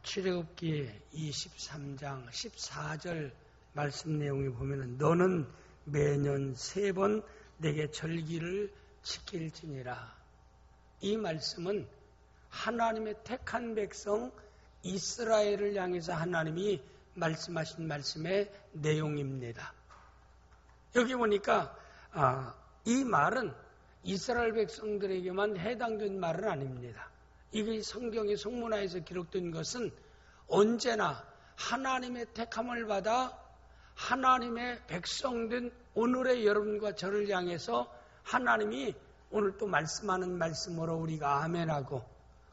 출애굽기 23장 14절 말씀 내용에 보면은 너는 매년 3번 내게 절기를 지킬지니라. 이 말씀은 하나님의 택한 백성 이스라엘을 향해서 하나님이 말씀하신 말씀의 내용입니다. 여기 보니까 이 말은 이스라엘 백성들에게만 해당된 말은 아닙니다. 이게 성경의 성문화에서 기록된 것은 언제나 하나님의 택함을 받아 하나님의 백성된 오늘의 여러분과 저를 향해서 하나님이 오늘 또 말씀하는 말씀으로 우리가 아멘하고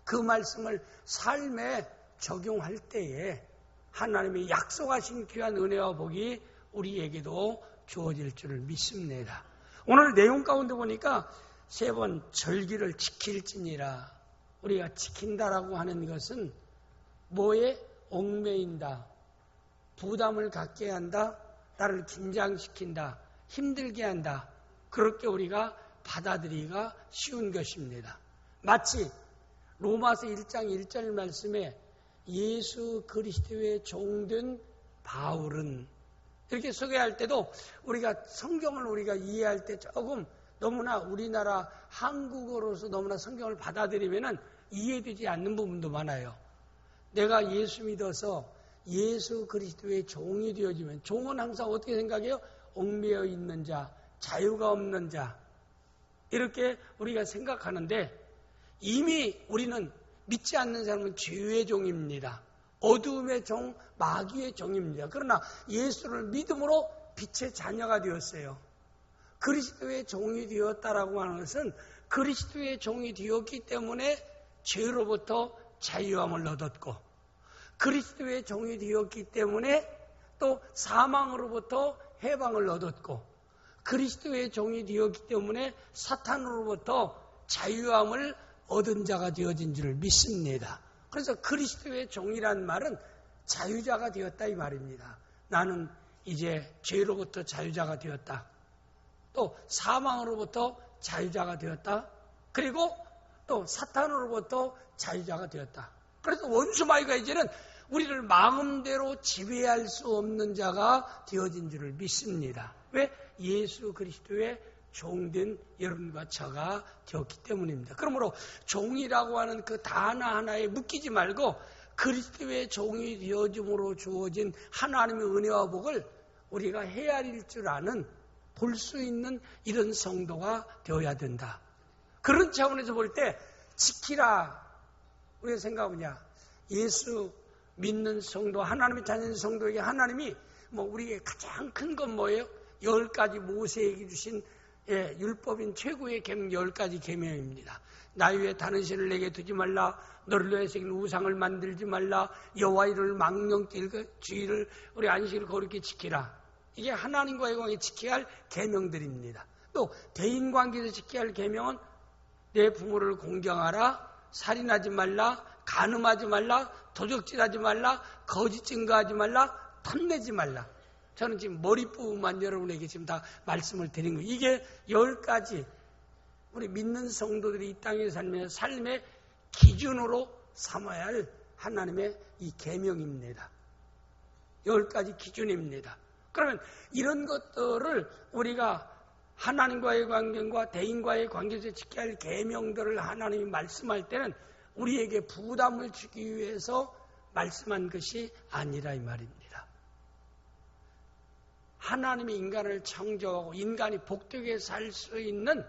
그 말씀을 삶에 적용할 때에 하나님이 약속하신 귀한 은혜와 복이 우리에게도 주어질 줄을 믿습니다. 오늘 내용 가운데 보니까 3번 절기를 지킬지니라. 우리가 지킨다라고 하는 것은 뭐에 얽매인다, 부담을 갖게 한다, 나를 긴장시킨다, 힘들게 한다. 그렇게 우리가 받아들이기가 쉬운 것입니다. 마치 로마서 1장 1절 말씀에 예수 그리스도의 종된 바울은 이렇게 소개할 때도 우리가 성경을 우리가 이해할 때 조금 너무나 우리나라 한국어로서 너무나 성경을 받아들이면은 이해되지 않는 부분도 많아요. 내가 예수 믿어서 예수 그리스도의 종이 되어지면 종은 항상 어떻게 생각해요? 얽매여 있는 자, 자유가 없는 자 이렇게 우리가 생각하는데 이미 우리는 믿지 않는 사람은 죄의 종입니다. 어두움의 종, 마귀의 종입니다. 그러나 예수를 믿음으로 빛의 자녀가 되었어요. 그리스도의 종이 되었다라고 하는 것은 그리스도의 종이 되었기 때문에 죄로부터 자유함을 얻었고 그리스도의 종이 되었기 때문에 또 사망으로부터 해방을 얻었고 그리스도의 종이 되었기 때문에 사탄으로부터 자유함을 얻은 자가 되어진 줄 믿습니다. 그래서 그리스도의 종이란 말은 자유자가 되었다 이 말입니다. 나는 이제 죄로부터 자유자가 되었다. 또 사망으로부터 자유자가 되었다. 그리고 또 사탄으로부터 자유자가 되었다. 그래서 원수마귀가 이제는 우리를 마음대로 지배할 수 없는 자가 되어진 줄을 믿습니다. 왜? 예수 그리스도의 종된 여러분과 저가 되었기 때문입니다. 그러므로 종이라고 하는 그 단어 하나에 묶이지 말고 그리스도의 종이 되어짐으로 주어진 하나님의 은혜와 복을 우리가 헤아릴 줄 아는 볼 수 있는 이런 성도가 되어야 된다. 그런 차원에서 볼 때 지키라. 우리가 생각하냐? 예수 믿는 성도, 하나님의 자녀인 성도에게 하나님이 우리에게 가장 큰 건 뭐예요? 10가지 모세에게 주신 율법인 최고의 계명 10가지 계명입니다. 나 위에 다른 신을 내게 두지 말라. 너를 위해 새긴 우상을 만들지 말라. 여호와 이름을 망령될 주의를 우리 안식일을 거룩히 지키라. 이게 하나님과의 관계 지켜야 할 계명들입니다. 또 대인 관계에서 지켜야 할 계명은 내 부모를 공경하라, 살인하지 말라, 간음하지 말라, 도적질하지 말라, 거짓 증거하지 말라, 탐내지 말라. 저는 지금 머리부분만 여러분에게 지금 다 말씀을 드린 거예요. 이게 10가지 우리 믿는 성도들이 이 땅에 살면서 삶의 기준으로 삼아야 할 하나님의 이 계명입니다. 10가지 기준입니다. 그러면 이런 것들을 우리가 하나님과의 관계와 대인과의 관계에서 지켜야 할 계명들을 하나님이 말씀할 때는 우리에게 부담을 주기 위해서 말씀한 것이 아니라 이 말입니다. 하나님이 인간을 창조하고 인간이 복되게 살 수 있는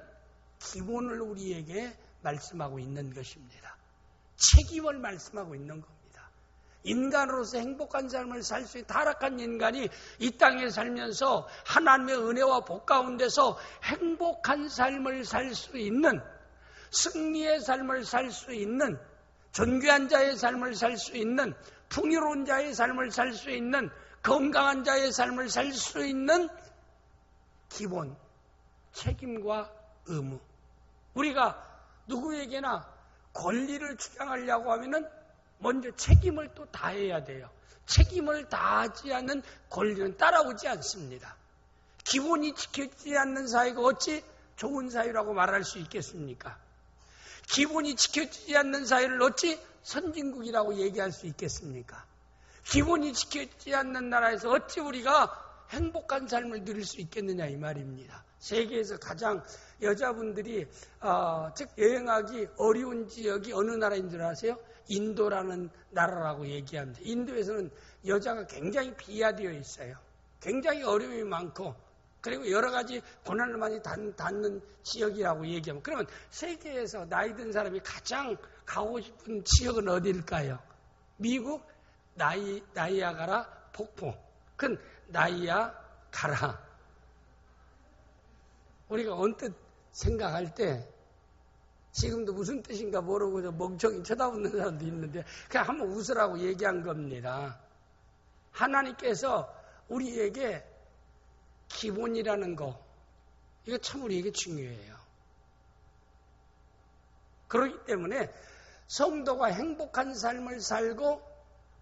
기본을 우리에게 말씀하고 있는 것입니다. 책임을 말씀하고 있는 겁니다. 인간으로서 행복한 삶을 살 수 있는 타락한 인간이 이 땅에 살면서 하나님의 은혜와 복 가운데서 행복한 삶을 살 수 있는 승리의 삶을 살 수 있는 존귀한 자의 삶을 살 수 있는 풍요로운 자의 삶을 살 수 있는 건강한 자의 삶을 살 수 있는 기본 책임과 의무. 우리가 누구에게나 권리를 주장하려고 하면은 먼저 책임을 또 다해야 돼요. 책임을 다하지 않는 권리는 따라오지 않습니다. 기본이 지켜지지 않는 사회가 어찌 좋은 사회라고 말할 수 있겠습니까? 기본이 지켜지지 않는 사회를 어찌 선진국이라고 얘기할 수 있겠습니까? 기본이 지켜지지 않는 나라에서 어찌 우리가 행복한 삶을 누릴 수 있겠느냐 이 말입니다. 세계에서 가장 여자분들이 즉 여행하기 어려운 지역이 어느 나라인 줄 아세요? 인도라는 나라라고 얘기합니다. 인도에서는 여자가 굉장히 비하되어 있어요. 굉장히 어려움이 많고 그리고 여러 가지 고난을 많이 닿는 지역이라고 얘기하면 그러면 세계에서 나이 든 사람이 가장 가고 싶은 지역은 어디일까요? 미국 나이아가라 폭포. 그건 나이아가라. 우리가 언뜻 생각할 때 지금도 무슨 뜻인가 모르고 멍청이 쳐다보는 사람도 있는데 그냥 한번 웃으라고 얘기한 겁니다. 하나님께서 우리에게 기본이라는 거 이거 참 우리에게 중요해요. 그렇기 때문에 성도가 행복한 삶을 살고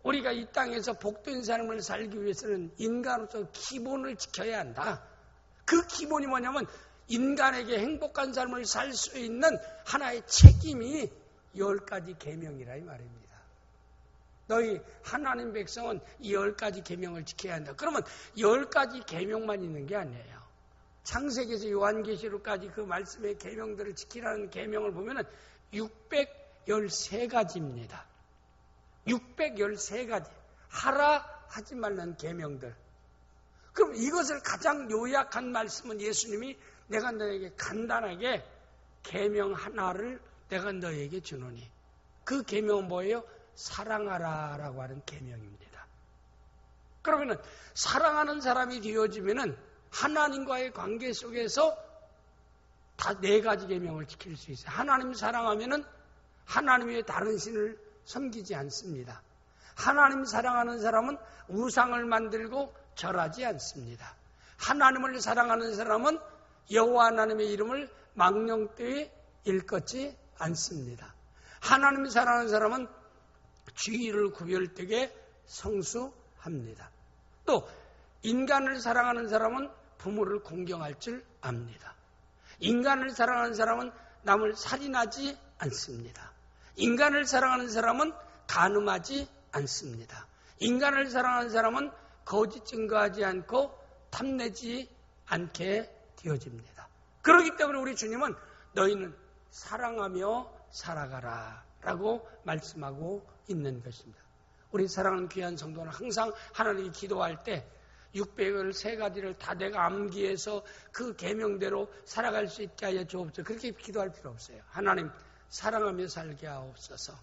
우리가 이 땅에서 복된 삶을 살기 위해서는 인간으로서 기본을 지켜야 한다. 그 기본이 뭐냐면 인간에게 행복한 삶을 살 수 있는 하나의 책임이 10가지 계명이라 이 말입니다. 너희 하나님 백성은 이 10가지 계명을 지켜야 한다. 그러면 10가지 계명만 있는 게 아니에요. 창세기에서 요한계시록까지 그 말씀의 계명들을 지키라는 계명을 보면은 613가지입니다. 613가지. 하라 하지 말라는 계명들. 그럼 이것을 가장 요약한 말씀은 예수님이 내가 너에게 간단하게 계명 하나를 내가 너에게 주노니. 그 계명은 뭐예요? 사랑하라라고 하는 계명입니다. 그러면은 사랑하는 사람이 되어지면은 하나님과의 관계 속에서 다 4가지 계명을 지킬 수 있어요. 하나님 사랑하면은 하나님의 다른 신을 섬기지 않습니다. 하나님 사랑하는 사람은 우상을 만들고 절하지 않습니다. 하나님을 사랑하는 사람은 여호와 하나님의 이름을 망령되이 일컫지 않습니다. 하나님 사랑하는 사람은 주의를 구별되게 성수합니다. 또 인간을 사랑하는 사람은 부모를 공경할 줄 압니다. 인간을 사랑하는 사람은 남을 살인하지 않습니다. 인간을 사랑하는 사람은 간음하지 않습니다. 인간을 사랑하는 사람은 거짓 증거하지 않고 탐내지 않게 되어집니다. 그렇기 때문에 우리 주님은 너희는 사랑하며 살아가라 라고 말씀하고 있는 것입니다. 우리 사랑하는 귀한 성도는 항상 하나님이 기도할 때 613가지를 다 내가 암기해서 그 계명대로 살아갈 수 있게 하여 주옵소서. 그렇게 기도할 필요 없어요. 하나님 사랑하며 살게 하옵소서.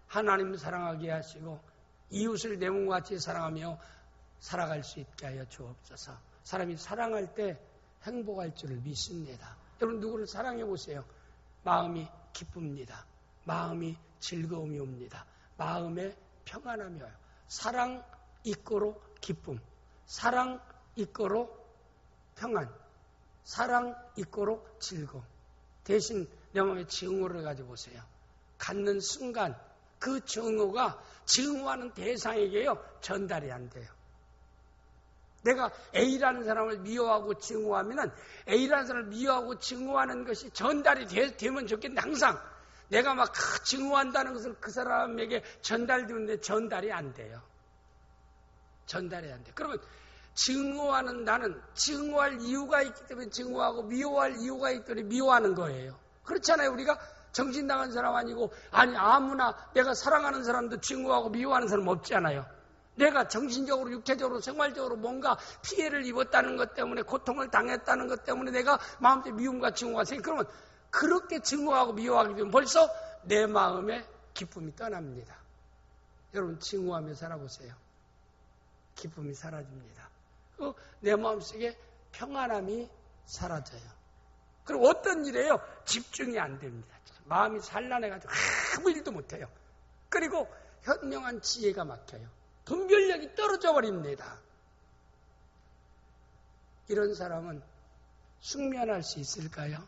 하나님 사랑하게 하시고 이웃을 내 몸과 같이 사랑하며 살아갈 수 있게 하여 주옵소서. 사람이 사랑할 때 행복할 줄을 믿습니다. 여러분 누구를 사랑해 보세요. 마음이 기쁩니다. 마음이 즐거움이 옵니다. 마음에 평안함이 와요. 사랑 이꼬로 기쁨, 사랑 이꼬로 평안, 사랑 이꼬로 즐거움. 대신 내 마음에 증오를 가지고 보세요. 갖는 순간 그 증오가 증오하는 대상에게요 전달이 안 돼요. 내가 A라는 사람을 미워하고 증오하면은 A라는 사람을 미워하고 증오하는 것이 전달이 되면 좋겠는데 항상 내가 막 증오한다는 것을 그 사람에게 전달되는데 전달이 안 돼요. 전달이 안 돼. 그러면 증오하는 나는 증오할 이유가 있기 때문에 증오하고 미워할 이유가 있기 때문에 미워하는 거예요. 그렇잖아요. 우리가 정신 나간 사람 아니고 아니 아무나 내가 사랑하는 사람도 증오하고 미워하는 사람 없잖아요. 내가 정신적으로 육체적으로 생활적으로 뭔가 피해를 입었다는 것 때문에 고통을 당했다는 것 때문에 내가 마음속에 미움과 증오가 생겨. 그러면 그렇게 증오하고 미워하게 되면 벌써 내 마음에 기쁨이 떠납니다. 여러분 증오하며 살아보세요. 기쁨이 사라집니다. 내 마음속에 평안함이 사라져요. 그리고 어떤 일에요? 집중이 안 됩니다. 마음이 산란해가지고 아무 일도 못해요. 그리고 현명한 지혜가 막혀요. 분별력이 떨어져 버립니다. 이런 사람은 숙면할 수 있을까요?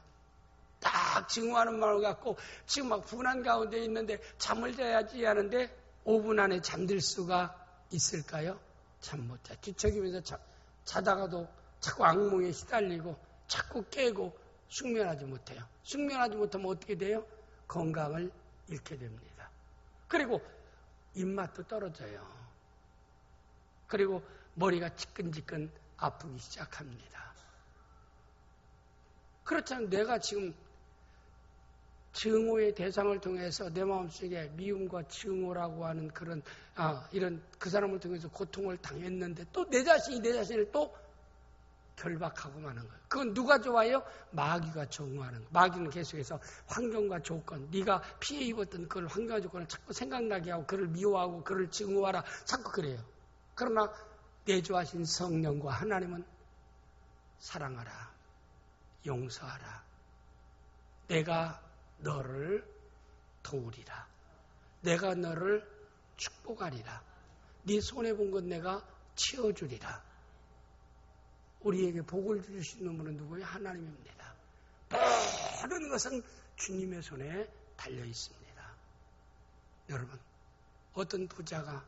딱 증오하는 마음을 갖고 지금 막 분한 가운데 있는데 잠을 자야지 하는데 5분 안에 잠들 수가 있을까요? 잠 못 자. 뒤척이면서 자다가도 자꾸 악몽에 시달리고 자꾸 깨고 숙면하지 못해요. 숙면하지 못하면 어떻게 돼요? 건강을 잃게 됩니다. 그리고 입맛도 떨어져요. 그리고 머리가 지끈지끈 아프기 시작합니다. 그렇잖아요. 내가 지금 증오의 대상을 통해서 내 마음속에 미움과 증오라고 하는 그런 이런 그 사람을 통해서 고통을 당했는데 또 내 자신을 또 결박하고 마는 거예요. 그건 누가 좋아요? 마귀가 좋아하는 거예요. 마귀는 계속해서 환경과 조건, 네가 피해 입었던 그걸 환경과 조건을 자꾸 생각나게 하고 그를 미워하고 그를 증오하라 자꾸 그래요. 그러나 내주하신 성령과 하나님은 사랑하라, 용서하라, 내가 너를 도우리라, 내가 너를 축복하리라, 네 손해본 것 내가 치워주리라. 우리에게 복을 주시는 분은 누구예요? 하나님입니다. 모든 것은 주님의 손에 달려 있습니다. 여러분, 어떤 부자가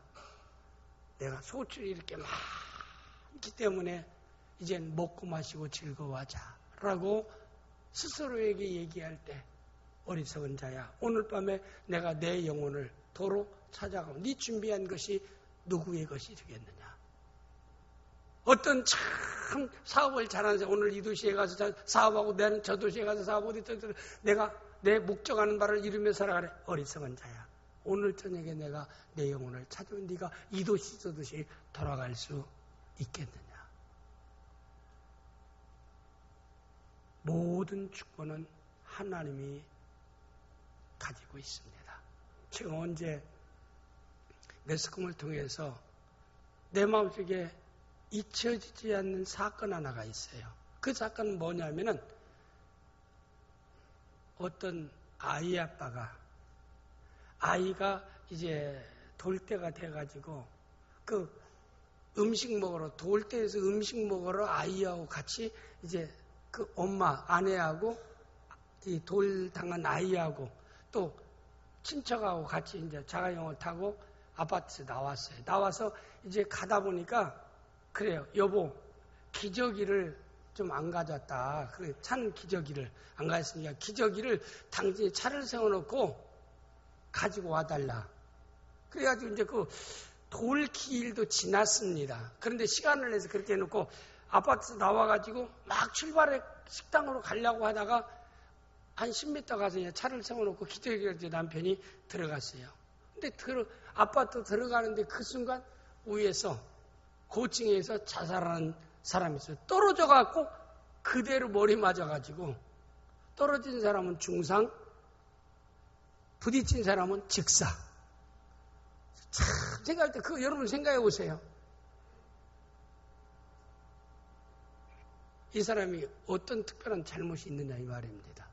내가 소출이 이렇게 많기 때문에 이젠 먹고 마시고 즐거워하자라고 스스로에게 얘기할 때 어리석은 자야, 오늘 밤에 내가 내 영혼을 도로 찾아가고 네 준비한 것이 누구의 것이 되겠느냐. 어떤 참 사업을 잘하는 사람, 오늘 이 도시에 가서 사업하고 나는 저 도시에 가서 사업하고 내가 내 목적하는 바를 이루며 살아가래. 어리석은 자야, 오늘 저녁에 내가 내 영혼을 찾으면 네가 이 도시 저 도시 돌아갈 수 있겠느냐. 모든 주권은 하나님이 가지고 있습니다. 제가 언제 매스컴을 통해서 내 마음속에 잊혀지지 않는 사건 하나가 있어요. 그 사건은 뭐냐면은 어떤 아이 아빠가 아이가 이제 돌 때가 돼가지고 그 음식 먹으러 돌 때에서 음식 먹으러 아이하고 같이 이제 그 엄마 아내하고 이 돌 당한 아이하고 또 친척하고 같이 이제 자가용을 타고 아파트에 나왔어요. 나와서 이제 가다 보니까 그래요. 여보, 기저귀를 좀 안 가져왔다. 그래, 차는 기저귀를 안 가졌으니까 기저귀를 당시에 차를 세워놓고 가지고 와달라. 그래가지고 이제 그 돌길도 지났습니다. 그런데 시간을 내서 그렇게 해놓고 아파트에서 나와가지고 막 출발해 식당으로 가려고 하다가 한 10m 가서 이제 차를 세워놓고 기저귀를 이제 남편이 들어갔어요. 근데 아파트 들어가는데 그 순간 위에서 고층에서 자살하는 사람이 있어요. 떨어져갖고 그대로 머리 맞아가지고 떨어진 사람은 중상, 부딪힌 사람은 직사. 참 생각할 때 그거 여러분 생각해 보세요. 이 사람이 어떤 특별한 잘못이 있느냐 이 말입니다.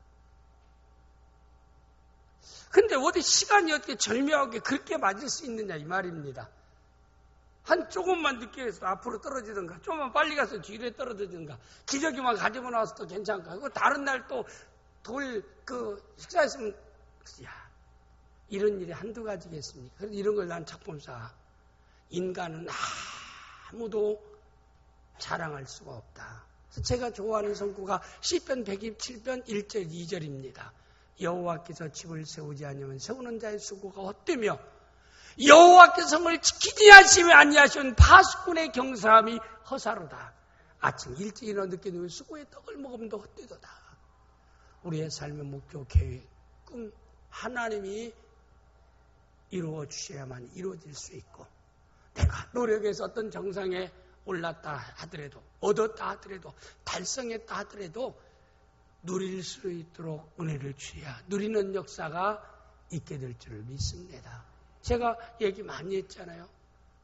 근데 어디 시간이 어떻게 절묘하게 그렇게 맞을 수 있느냐 이 말입니다. 한 조금만 늦게 해서 앞으로 떨어지든가, 조금만 빨리 가서 뒤로 떨어지든가, 기저귀만 가지고 나와서 또 괜찮을까? 그 다른 날 또 식사했으면, 야, 이런 일이 한두 가지겠습니까? 그래서 이런 걸 난 작품사. 인간은 아무도 자랑할 수가 없다. 그래서 제가 좋아하는 성구가 시편 127편 1절 2절입니다. 여호와께서 집을 세우지 않으면 세우는 자의 수고가 헛되며 여호와께서 성을 지키지 아니하시면 파수꾼의 경사함이 허사로다. 아침 일찍 일어나 늦게 누워 수고의 떡을 먹으면 더 헛되도다. 우리의 삶의 목표, 계획, 꿈 하나님이 이루어 주셔야만 이루어질 수 있고, 내가 노력해서 어떤 정상에 올랐다 하더라도, 얻었다 하더라도, 달성했다 하더라도 누릴 수 있도록 은혜를 주셔야 누리는 역사가 있게 될 줄 믿습니다. 제가 얘기 많이 했잖아요.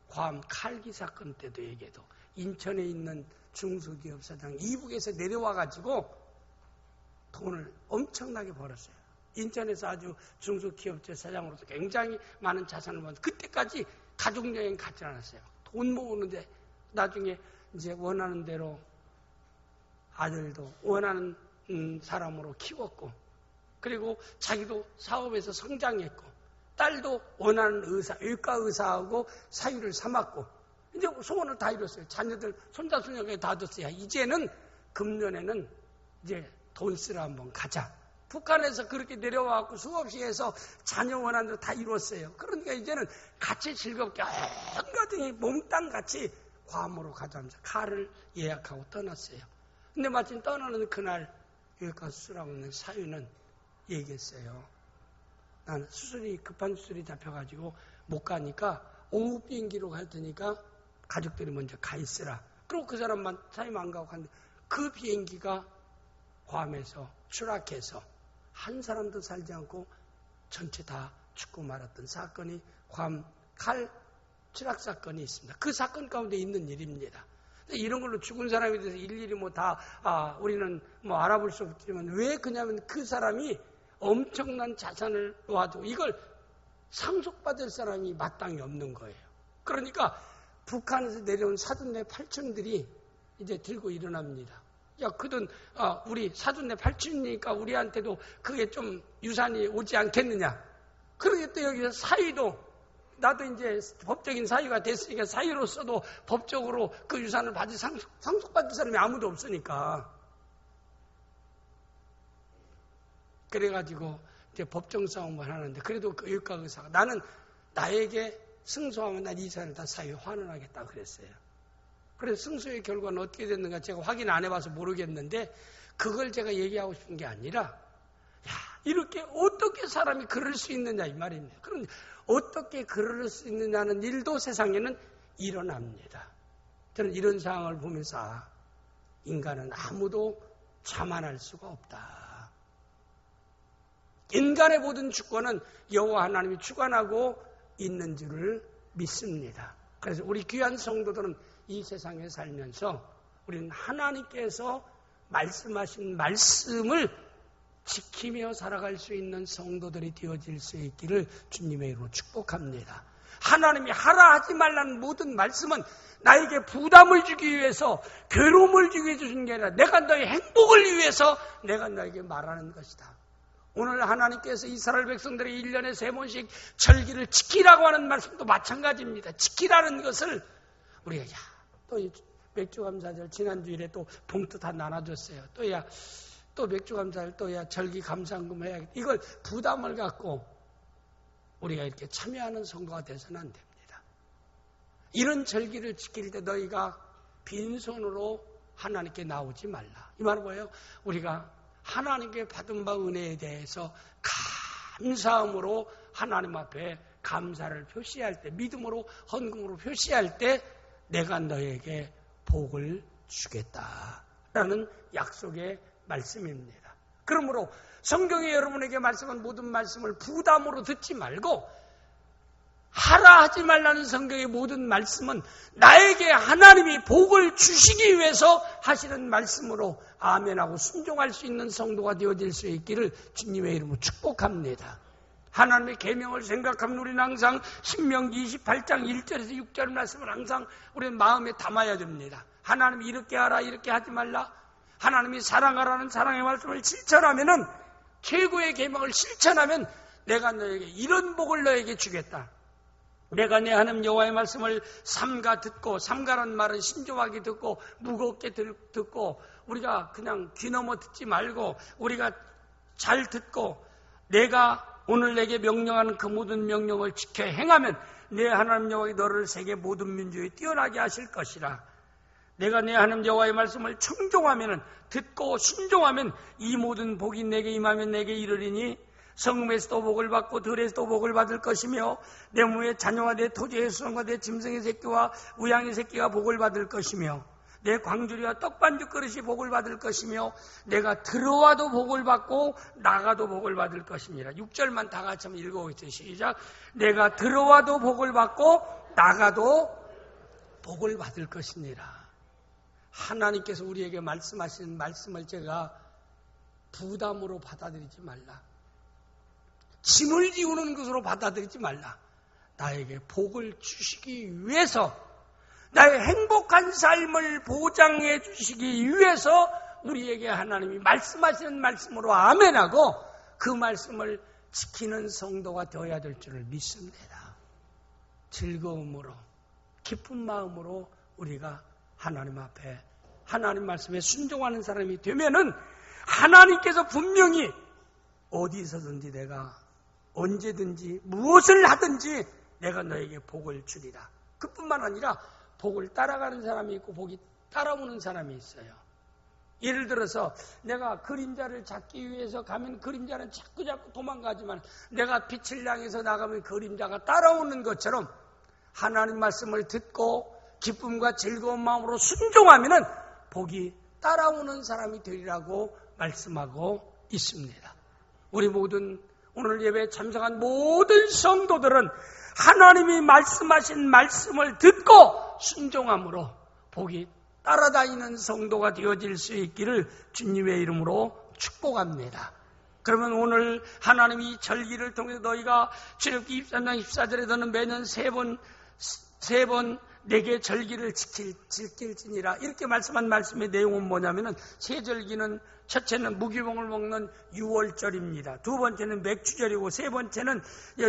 괌 칼기 사건 때도 얘기해도 인천에 있는 중소기업 사장 이북에서 내려와가지고 돈을 엄청나게 벌었어요. 인천에서 아주 중소기업체 사장으로서 굉장히 많은 자산을 모았는데 그때까지 가족여행 가지 않았어요. 돈 모으는데 나중에 이제 원하는 대로 아들도 원하는 사람으로 키웠고, 그리고 자기도 사업에서 성장했고, 딸도 원하는 의사, 외과 의사하고 사유를 삼았고, 이제 소원을 다 이뤘어요. 자녀들, 손자, 손녀가 다 뒀어요. 이제는 금년에는 이제 돈 쓰러 한번 가자. 북한에서 그렇게 내려와갖고 수없이 해서 자녀 원하는 대로 다 이뤘어요. 그러니까 이제는 같이 즐겁게 한가득이 몽땅같이 괌으로 가자면서 칼을 예약하고 떠났어요. 근데 마침 떠나는 그날 여기까지 수술하고 있는 사유는 얘기했어요. 난 급한 수술이 잡혀가지고 못 가니까 오후 비행기로 갈 테니까 가족들이 먼저 가 있으라. 그리고 그 사람만 사유만 안 가고 갔는데 그 비행기가 괌에서 추락해서 한 사람도 살지 않고 전체 다 죽고 말았던 사건이 괌 칼 추락 사건이 있습니다. 그 사건 가운데 있는 일입니다. 이런 걸로 죽은 사람에 대해서 일일이 우리는 알아볼 수 없지만 왜 그냐면 그 사람이 엄청난 자산을 놓아두고 이걸 상속받을 사람이 마땅히 없는 거예요. 그러니까 북한에서 내려온 사돈네 팔촌들이 이제 들고 일어납니다. 야, 그든 우리 사돈네 팔촌이니까 우리한테도 그게 좀 유산이 오지 않겠느냐. 그러게 또 여기서 사위도 나도 이제 법적인 사유가 됐으니까 사유로서도 법적으로 그 유산을 받을 상속받을 사람이 아무도 없으니까. 그래가지고 이제 법정 싸움을 하는데 그래도 그 일가 의사가 나는 나에게 승소하면 난 이 사람을 다 사유에 환원하겠다 그랬어요. 그래서 승소의 결과는 어떻게 됐는가 제가 확인 안 해봐서 모르겠는데 그걸 제가 얘기하고 싶은 게 아니라 야, 이렇게 어떻게 사람이 그럴 수 있느냐 이 말입니다. 그럼 어떻게 그럴 수 있느냐는 일도 세상에는 일어납니다. 저는 이런 상황을 보면서 인간은 아무도 자만할 수가 없다. 인간의 모든 주권은 여호와 하나님이 주관하고 있는 줄을 믿습니다. 그래서 우리 귀한 성도들은 이 세상에 살면서 우리는 하나님께서 말씀하신 말씀을 지키며 살아갈 수 있는 성도들이 되어질 수 있기를 주님의 이름으로 축복합니다. 하나님이 하라 하지 말라는 모든 말씀은 나에게 부담을 주기 위해서 괴로움을 주기 위해서 주는 게 아니라 내가 너의 행복을 위해서 내가 너에게 말하는 것이다. 오늘 하나님께서 이스라엘 백성들이 1년에 3번씩 절기를 지키라고 하는 말씀도 마찬가지입니다. 지키라는 것을 우리가 또 맥주 감사절 지난주일에 또 봉투 다 나눠줬어요. 또 맥주 감사절 절기 감사금 해야겠다. 이걸 부담을 갖고 우리가 이렇게 참여하는 성도가 돼서는 안 됩니다. 이런 절기를 지킬 때 너희가 빈손으로 하나님께 나오지 말라. 이 말은 뭐예요? 우리가 하나님께 받은 바 은혜에 대해서 감사함으로 하나님 앞에 감사를 표시할 때, 믿음으로 헌금으로 표시할 때 내가 너에게 복을 주겠다라는 약속의 말씀입니다. 그러므로 성경에 여러분에게 말씀한 모든 말씀을 부담으로 듣지 말고 하라 하지 말라는 성경의 모든 말씀은 나에게 하나님이 복을 주시기 위해서 하시는 말씀으로 아멘하고 순종할 수 있는 성도가 되어질 수 있기를 주님의 이름으로 축복합니다. 하나님의 계명을 생각하면 우리는 항상 신명기 28장 1절에서 6절 말씀을 항상 우리는 마음에 담아야 됩니다. 하나님이 이렇게 하라 이렇게 하지 말라. 하나님이 사랑하라는 사랑의 말씀을 실천하면은 최고의 계명을 실천하면 내가 너에게 이런 복을 너에게 주겠다. 내가 내 하나님 여호와의 말씀을 삼가 듣고, 삼가란 말은 신중하게 듣고 무겁게 듣고 우리가 그냥 귀 넘어 듣지 말고 우리가 잘 듣고 내가 오늘 내게 명령하는 그 모든 명령을 지켜 행하면 내 하나님 여호와의 너를 세계 모든 민족에 뛰어나게 하실 것이라. 내가 내 하나님 여호와의 말씀을 청종하면 듣고 순종하면 이 모든 복이 내게 임하면 내게 이르리니 성읍에서도 복을 받고 들에서도 복을 받을 것이며 내 몸의 자녀와 내 토지의 수송과 내 짐승의 새끼와 우양의 새끼가 복을 받을 것이며 내 광주리와 떡반죽 그릇이 복을 받을 것이며 내가 들어와도 복을 받고 나가도 복을 받을 것입니다. 6절만 다 같이 한번 읽어보겠습니다. 시작. 내가 들어와도 복을 받고 나가도 복을 받을 것이니라. 하나님께서 우리에게 말씀하시는 말씀을 제가 부담으로 받아들이지 말라. 짐을 지우는 것으로 받아들이지 말라. 나에게 복을 주시기 위해서, 나의 행복한 삶을 보장해 주시기 위해서 우리에게 하나님이 말씀하시는 말씀으로 아멘하고 그 말씀을 지키는 성도가 되어야 될 줄을 믿습니다. 즐거움으로, 기쁜 마음으로 우리가 하나님 앞에 하나님 말씀에 순종하는 사람이 되면은 하나님께서 분명히 어디서든지 내가 언제든지 무엇을 하든지 내가 너에게 복을 주리라. 그뿐만 아니라 복을 따라가는 사람이 있고 복이 따라오는 사람이 있어요. 예를 들어서 내가 그림자를 잡기 위해서 가면 그림자는 자꾸 도망가지만 내가 빛을 향해서 나가면 그림자가 따라오는 것처럼 하나님 말씀을 듣고 기쁨과 즐거운 마음으로 순종하면 복이 따라오는 사람이 되리라고 말씀하고 있습니다. 우리 모든 오늘 예배에 참석한 모든 성도들은 하나님이 말씀하신 말씀을 듣고 순종함으로 복이 따라다니는 성도가 되어질 수 있기를 주님의 이름으로 축복합니다. 그러면 오늘 하나님이 절기를 통해서 너희가 출애굽기 23장 14절에 너는 매년 세 번 내게 절기를 지킬지니라 이렇게 말씀한 말씀의 내용은 뭐냐면은 세 절기는 첫째는 무교병을 먹는 유월절입니다. 두 번째는 맥주절이고 세 번째는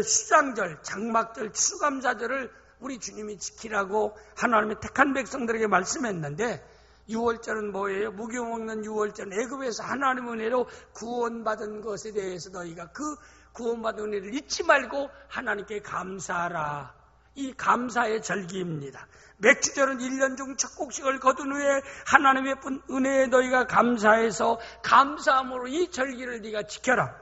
수장절, 장막절, 추감사절을 우리 주님이 지키라고 하나님의 택한 백성들에게 말씀했는데 유월절은 뭐예요? 무교 먹는 유월절은 애굽에서 하나님의 은혜로 구원받은 것에 대해서 너희가 그 구원받은 은혜를 잊지 말고 하나님께 감사하라. 이 감사의 절기입니다. 맥주절은 1년 중 첫 곡식을 거둔 후에 하나님의 은혜에 너희가 감사해서 감사함으로 이 절기를 네가 지켜라.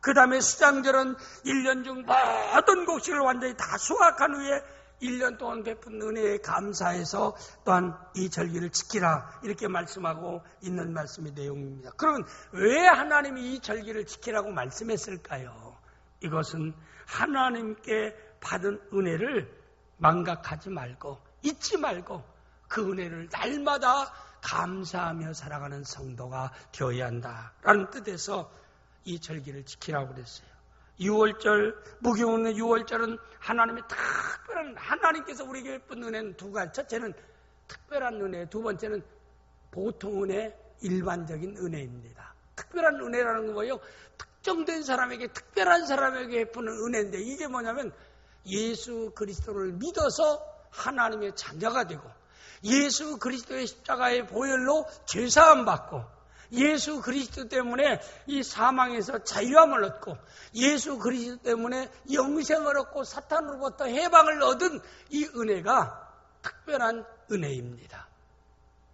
그 다음에 수장절은 1년 중 모든 곡식을 완전히 다 수확한 후에 1년 동안 베푼 은혜에 감사해서 또한 이 절기를 지키라 이렇게 말씀하고 있는 말씀의 내용입니다. 그러면 왜 하나님이 이 절기를 지키라고 말씀했을까요? 이것은 하나님께 받은 은혜를 망각하지 말고 잊지 말고 그 은혜를 날마다 감사하며 살아가는 성도가 되어야 한다라는 뜻에서 이 절기를 지키라고 그랬어요. 6월절, 무교는 6월절은 하나님의 특별한, 하나님께서 우리에게 베푼 은혜는 두 가지. 첫째는 특별한 은혜, 두 번째는 보통 은혜, 일반적인 은혜입니다. 특별한 은혜라는 건 뭐예요? 특정된 사람에게, 특별한 사람에게 베푸는 은혜인데 이게 뭐냐면 예수 그리스도를 믿어서 하나님의 자녀가 되고 예수 그리스도의 십자가의 보혈로 죄사함 받고 예수 그리스도 때문에 이 사망에서 자유함을 얻고 예수 그리스도 때문에 영생을 얻고 사탄으로부터 해방을 얻은 이 은혜가 특별한 은혜입니다.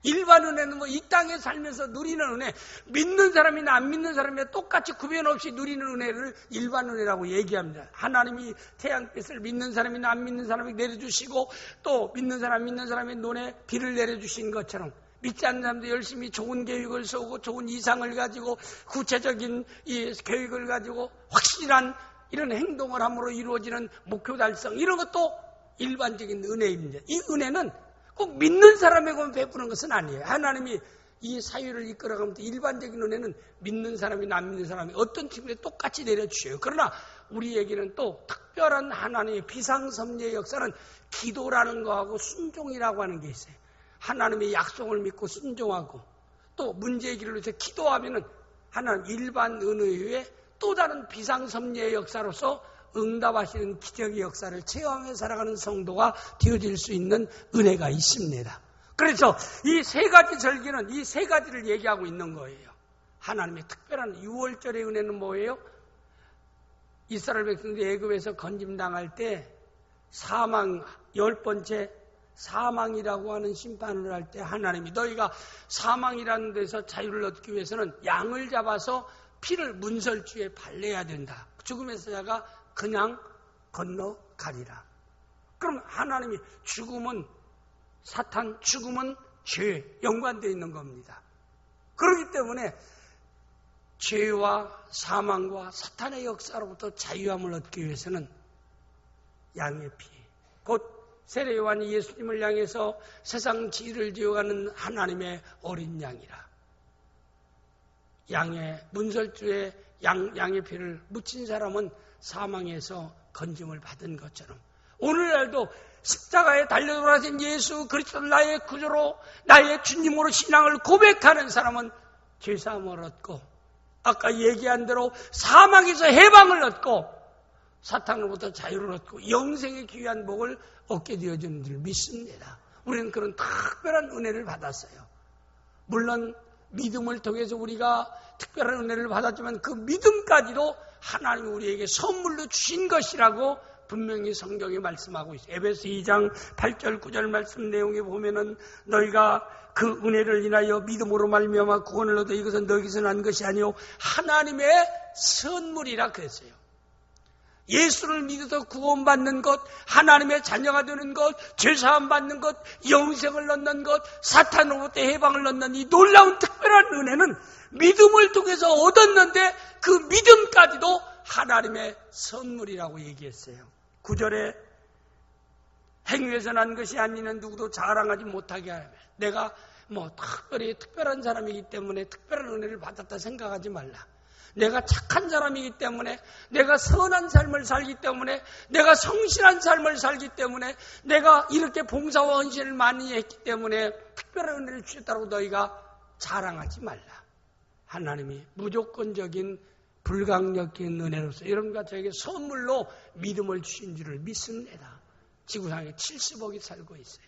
일반 은혜는 뭐 이 땅에 살면서 누리는 은혜, 믿는 사람이나 안 믿는 사람이나 똑같이 구별 없이 누리는 은혜를 일반 은혜라고 얘기합니다. 하나님이 태양빛을 믿는 사람이나 안 믿는 사람에게 내려주시고 또 믿는 사람, 믿는 사람의 눈에 비를 내려주신 것처럼 믿지 않는 사람도 열심히 좋은 계획을 세우고 좋은 이상을 가지고 구체적인 이 계획을 가지고 확실한 이런 행동을 함으로 이루어지는 목표 달성, 이런 것도 일반적인 은혜입니다. 이 은혜는 꼭 믿는 사람에게만 베푸는 것은 아니에요. 하나님이 이 사유를 이끌어가면서 일반적인 은혜는 믿는 사람이나 안 믿는 사람이 어떤 측면에 똑같이 내려주셔요. 그러나 우리에게는 또 특별한 하나님의 비상섭리의 역사는 기도라는 거하고 순종이라고 하는 게 있어요. 하나님의 약속을 믿고 순종하고 또 문제의 길을 위해서 기도하면은 하나님 일반 은혜 외에 또 다른 비상섭리의 역사로서 응답하시는 기적의 역사를 체험해 살아가는 성도가 되어질 수 있는 은혜가 있습니다. 그래서 이 세 가지 절기는 이 세 가지를 얘기하고 있는 거예요. 하나님의 특별한 6월절의 은혜는 뭐예요? 이스라엘 백성들이 애굽에서 건짐당할 때 사망, 10번째 사망이라고 하는 심판을 할 때 하나님이 너희가 사망이라는 데서 자유를 얻기 위해서는 양을 잡아서 피를 문설주에 발라야 된다. 죽음의 사자가 그냥 건너가리라. 그럼 하나님이 죽음은 사탄, 죽음은 죄 연관되어 있는 겁니다. 그렇기 때문에 죄와 사망과 사탄의 역사로부터 자유함을 얻기 위해서는 양의 피, 곧 세례 요한이 예수님을 향해서 세상 지위를 지어가는 하나님의 어린 양이라. 양의 문설주에 양의 피를 묻힌 사람은 사망에서 건짐을 받은 것처럼 오늘날도 십자가에 달려 돌아가신 예수 그리스도를 나의 구주로 나의 주님으로 신앙을 고백하는 사람은 죄사함을 얻고 아까 얘기한 대로 사망에서 해방을 얻고 사탄으로부터 자유를 얻고 영생의 귀한 복을 얻게 되어지는 줄 믿습니다. 우리는 그런 특별한 은혜를 받았어요. 물론 믿음을 통해서 우리가 특별한 은혜를 받았지만 그 믿음까지도 하나님이 우리에게 선물로 주신 것이라고 분명히 성경이 말씀하고 있어요. 에베소 2장 8절 9절 말씀 내용에 보면은 너희가 그 은혜를 인하여 믿음으로 말미암아 구원을 얻어 이것은 너희에게서 난 것이 아니요 하나님의 선물이라 그랬어요. 예수를 믿어서 구원받는 것, 하나님의 자녀가 되는 것, 죄사함 받는 것, 영생을 얻는 것, 사탄으로부터 해방을 얻는 이 놀라운 특별한 은혜는 믿음을 통해서 얻었는데 그 믿음까지도 하나님의 선물이라고 얘기했어요. 9절에 행위에서 난 것이 아니면 누구도 자랑하지 못하게 하며 내가 특별한 사람이기 때문에 특별한 은혜를 받았다 생각하지 말라. 내가 착한 사람이기 때문에, 내가 선한 삶을 살기 때문에, 내가 성실한 삶을 살기 때문에, 내가 이렇게 봉사와 헌신을 많이 했기 때문에 특별한 은혜를 주셨다고 너희가 자랑하지 말라. 하나님이 무조건적인 불강력적인 은혜로서 여러분과 저에게 선물로 믿음을 주신 줄을 믿습니다. 지구상에 70억이 살고 있어요.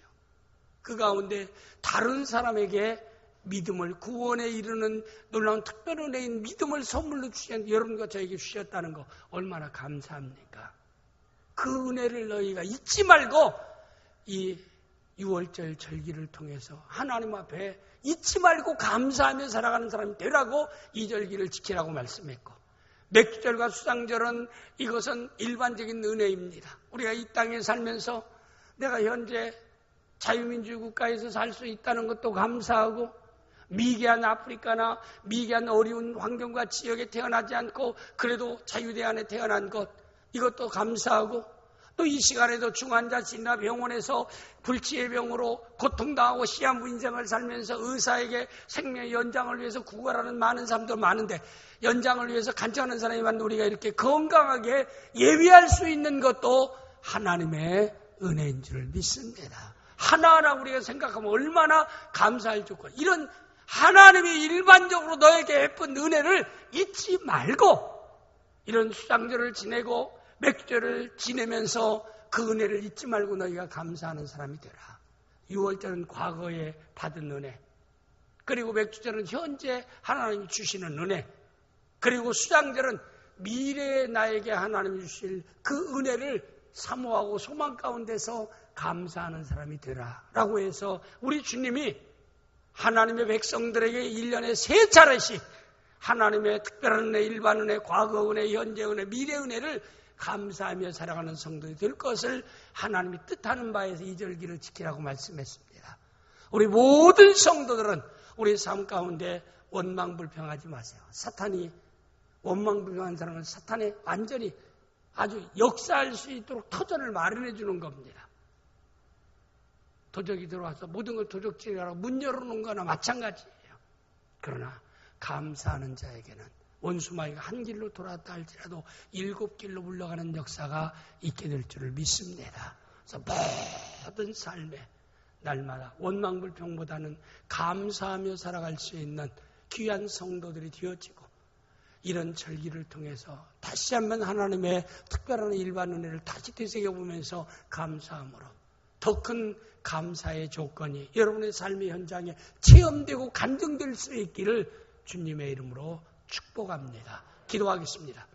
그 가운데 다른 사람에게 믿음을 구원에 이르는 놀라운 특별한 은혜인 믿음을 선물로 주신 여러분과 저에게 주셨다는 거 얼마나 감사합니까? 그 은혜를 너희가 잊지 말고 이 6월절 절기를 통해서 하나님 앞에 잊지 말고 감사하며 살아가는 사람이 되라고 이 절기를 지키라고 말씀했고, 맥주절과 수상절은 이것은 일반적인 은혜입니다. 우리가 이 땅에 살면서 내가 현재 자유민주주의 국가에서 살 수 있다는 것도 감사하고, 미개한 아프리카나 미개한 어려운 환경과 지역에 태어나지 않고 그래도 자유대 안에 태어난 것, 이것도 감사하고, 또 이 시간에도 중환자실이나 병원에서 불치의 병으로 고통당하고 시한부 인생을 살면서 의사에게 생명의 연장을 위해서 구걸하는 많은 사람도 많은데, 연장을 위해서 간청하는 사람이 많은데 우리가 이렇게 건강하게 예비할 수 있는 것도 하나님의 은혜인 줄 믿습니다. 하나하나 우리가 생각하면 얼마나 감사할 조건, 이런 하나님이 일반적으로 너에게 베푼 은혜를 잊지 말고 이런 수장절을 지내고 맥주절을 지내면서 그 은혜를 잊지 말고 너희가 감사하는 사람이 되라. 6월절은 과거에 받은 은혜, 그리고 맥주절은 현재 하나님이 주시는 은혜, 그리고 수장절은 미래에 나에게 하나님이 주실 그 은혜를 사모하고 소망 가운데서 감사하는 사람이 되라 라고 해서 우리 주님이 하나님의 백성들에게 1년에 3차례씩 하나님의 특별한 은혜, 일반 은혜, 과거 은혜, 현재 은혜, 미래 은혜를 감사하며 살아가는 성도들이 될 것을 하나님이 뜻하는 바에서 이 절기를 지키라고 말씀했습니다. 우리 모든 성도들은 우리 삶 가운데 원망불평하지 마세요. 사탄이, 원망불평한 사람은 사탄에 완전히 아주 역사할 수 있도록 터전을 마련해 주는 겁니다. 도적이 들어와서 모든 걸 도적질하라고 문 열어놓은 거나 마찬가지예요. 그러나 감사하는 자에게는 원수마귀가 한 길로 돌아왔다 할지라도 7길로 물러가는 역사가 있게 될 줄을 믿습니다. 그래서 모든 삶에 날마다 원망불평보다는 감사하며 살아갈 수 있는 귀한 성도들이 되어지고, 이런 절기를 통해서 다시 한번 하나님의 특별한 일반 은혜를 다시 되새겨보면서 감사함으로 더 큰 감사의 조건이 여러분의 삶의 현장에 체험되고 간증될 수 있기를 주님의 이름으로 축복합니다. 기도하겠습니다.